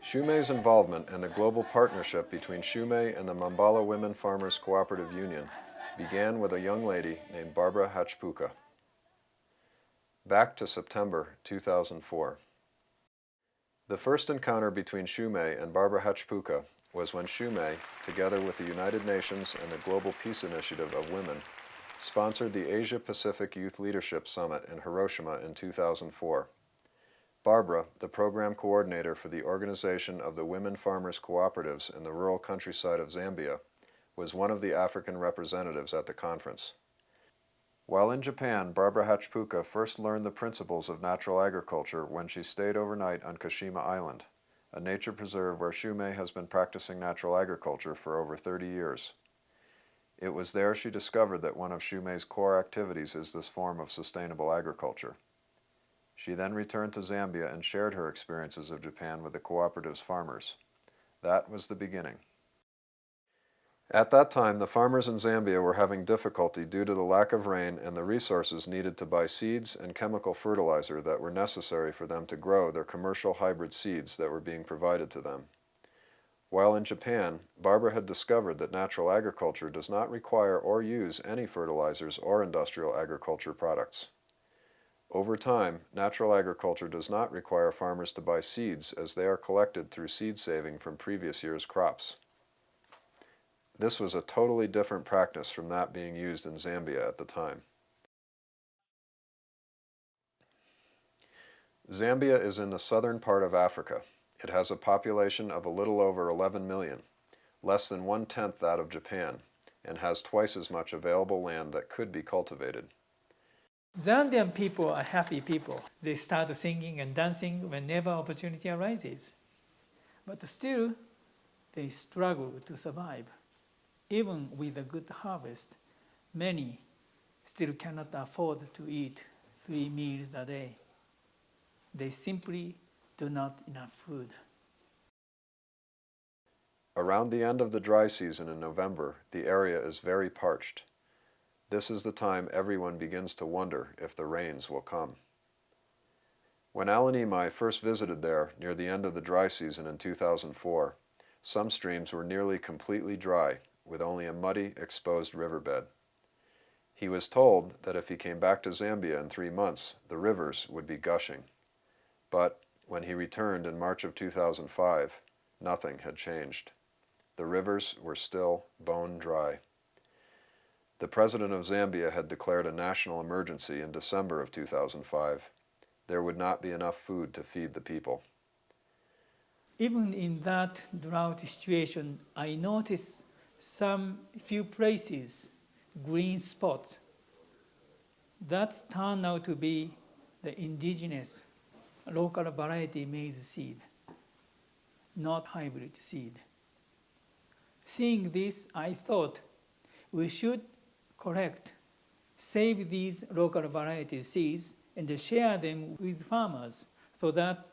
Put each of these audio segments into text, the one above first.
Shumei's involvement in the global partnership between Shumei and the Mambala Women Farmers Cooperative Union began with a young lady named Barbara Hachpuka. Back to September 2004. The first encounter between Shumei and Barbara Hachpuka was when Shumei, together with the United Nations and the Global Peace Initiative of Women, sponsored the Asia-Pacific Youth Leadership Summit in Hiroshima in 2004. Barbara, the program coordinator for the organization of the Women Farmers Cooperatives in the rural countryside of Zambia, was one of the African representatives at the conference. While in Japan, Barbara Hachpuka first learned the principles of natural agriculture when she stayed overnight on Kashima Island, a nature preserve where Shumei has been practicing natural agriculture for over 30 years. It was there she discovered that one of Shumei's core activities is this form of sustainable agriculture. She then returned to Zambia and shared her experiences of Japan with the cooperative's farmers. That was the beginning. At that time, the farmers in Zambia were having difficulty due to the lack of rain and the resources needed to buy seeds and chemical fertilizer that were necessary for them to grow their commercial hybrid seeds that were being provided to them. While in Japan, Barbara had discovered that natural agriculture does not require or use any fertilizers or industrial agriculture products. Over time, natural agriculture does not require farmers to buy seeds as they are collected through seed saving from previous year's crops. This was a totally different practice from that being used in Zambia at the time. Zambia is in the southern part of Africa. It has a population of a little over 11 million, less than 1/10 that of Japan, and has twice as much available land that could be cultivated. Zambian people are happy people. They start singing and dancing whenever opportunity arises. But still, they struggle to survive. Even with a good harvest, many still cannot afford to eat 3 meals a day. They simply do not enough food. Around the end of the dry season in November, the area is very parched. This is the time everyone begins to wonder if the rains will come. When Alan Imai first visited there near the end of the dry season in 2004, some streams were nearly completely dry, with only a muddy, exposed riverbed. He was told that if he came back to Zambia in 3 months, the rivers would be gushing. But when he returned in March of 2005, nothing had changed. The rivers were still bone dry. The president of Zambia had declared a national emergency in December of 2005. There would not be enough food to feed the people. Even in that drought situation, I noticed some few places, green spots. That turned out to be the indigenous local variety maize seed, not hybrid seed. Seeing this, I thought we should save these local variety seeds and share them with farmers so that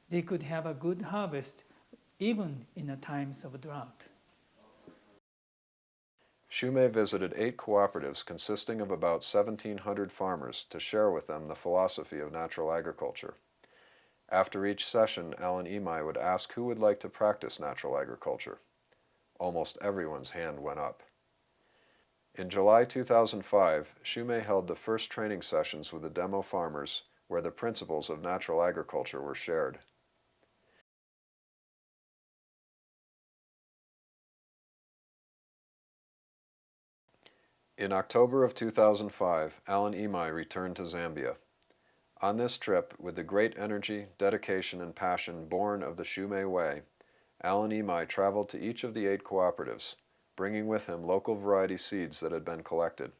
they could have a good harvest even in the times of drought. Shumei visited 8 cooperatives consisting of about 1,700 farmers to share with them the philosophy of natural agriculture. After each session, Alan Imai would ask who would like to practice natural agriculture. Almost everyone's hand went up. In July 2005, Shumei held the first training sessions with the demo farmers where the principles of natural agriculture were shared. In October of 2005, Alan Imai returned to Zambia. On this trip, with the great energy, dedication, and passion born of the Shumei Way, Alan Imai traveled to each of the 8 cooperatives, bringing with him local variety seeds that had been collected.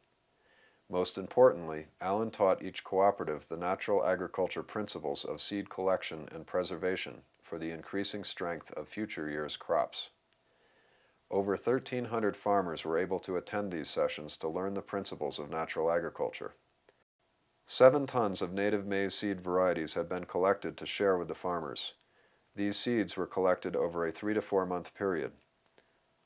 Most importantly, Alan taught each cooperative the natural agriculture principles of seed collection and preservation for the increasing strength of future years' crops. Over 1,300 farmers were able to attend these sessions to learn the principles of natural agriculture. 7 tons of native maize seed varieties had been collected to share with the farmers. These seeds were collected over a 3 to 4 month period.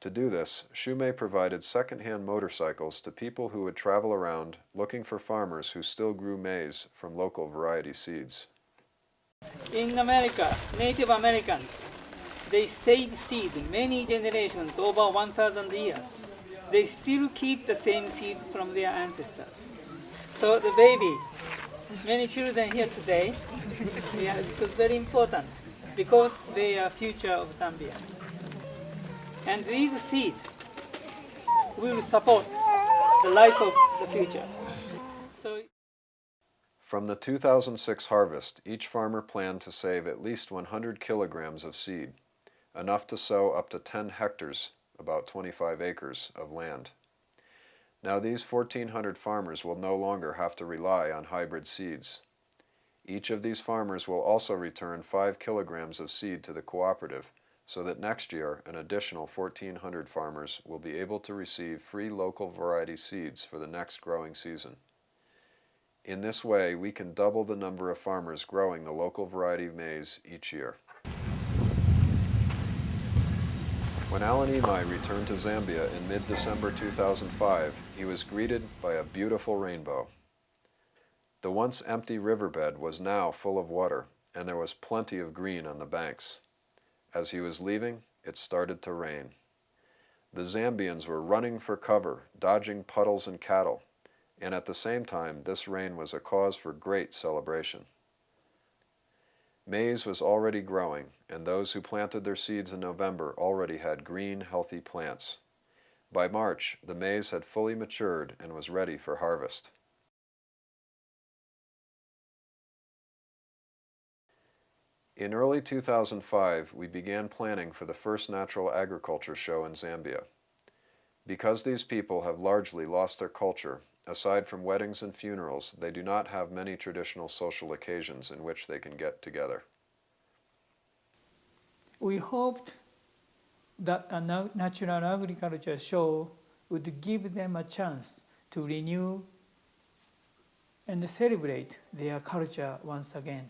To do this, Shumei provided second-hand motorcycles to people who would travel around looking for farmers who still grew maize from local variety seeds. In America, Native Americans They save seeds many generations, over 1,000 years. They still keep the same seed from their ancestors. So the baby, many children here today, yeah, it was very important because they are future of Zambia. And these seeds will support the life of the future. So, from the 2006 harvest, each farmer planned to save at least 100 kilograms of seed, enough to sow up to 10 hectares, about 25 acres, of land. Now these 1,400 farmers will no longer have to rely on hybrid seeds. Each of these farmers will also return 5 kilograms of seed to the cooperative, so that next year an additional 1,400 farmers will be able to receive free local variety seeds for the next growing season. In this way, we can double the number of farmers growing the local variety of maize each year. When Alan Imai returned to Zambia in mid-December 2005, he was greeted by a beautiful rainbow. The once empty riverbed was now full of water, and there was plenty of green on the banks. As he was leaving, it started to rain. The Zambians were running for cover, dodging puddles and cattle, and at the same time this rain was a cause for great celebration. Maize was already growing, and those who planted their seeds in November already had green, healthy plants. By March, the maize had fully matured and was ready for harvest. In early 2005, we began planning for the first natural agriculture show in Zambia. Because these people have largely lost their culture, aside from weddings and funerals, they do not have many traditional social occasions in which they can get together. we hoped that a natural agriculture show would give them a chance to renew and celebrate their culture once again.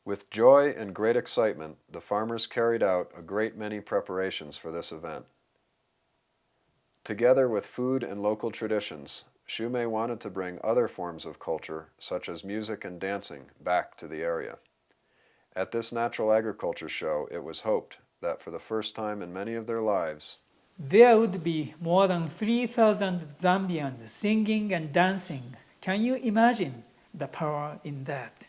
With joy and great excitement, the farmers carried out a great many preparations for this event. Together with food and local traditions, Shumei wanted to bring other forms of culture, such as music and dancing, back to the area. At this natural agriculture show, it was hoped that for the first time in many of their lives, there would be more than 3,000 Zambians singing and dancing. Can you imagine the power in that?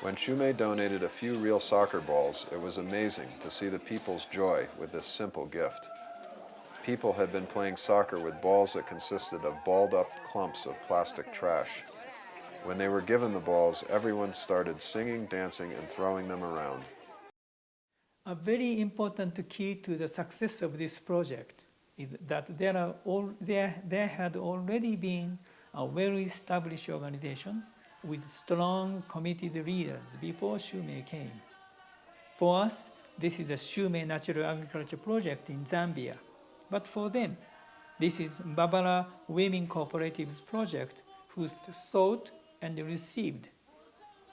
When Shumei donated a few real soccer balls, it was amazing to see the people's joy with this simple gift. People had been playing soccer with balls that consisted of balled-up clumps of plastic trash. When they were given the balls, everyone started singing, dancing, and throwing them around. A very important key to the success of this project is that there had already been a well-established organization with strong, committed leaders before Shumei came. For us, this is the Shumei Natural Agriculture Project in Zambia. But for them, this is Mbabala Women Cooperatives Project, who sought and received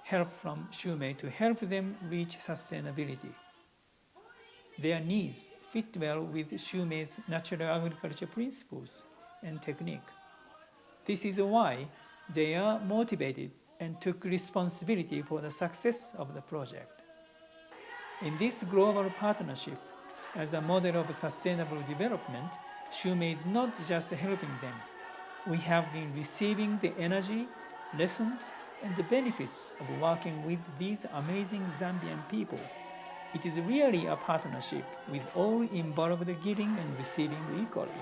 help from Shumei to help them reach sustainability. Their needs fit well with Shumei's natural agriculture principles and technique. This is why they are motivated and took responsibility for the success of the project. In this global partnership, as a model of sustainable development, Shumei is not just helping them. We have been receiving the energy, lessons, and the benefits of working with these amazing Zambian people. It is really a partnership with all involved giving and receiving equally.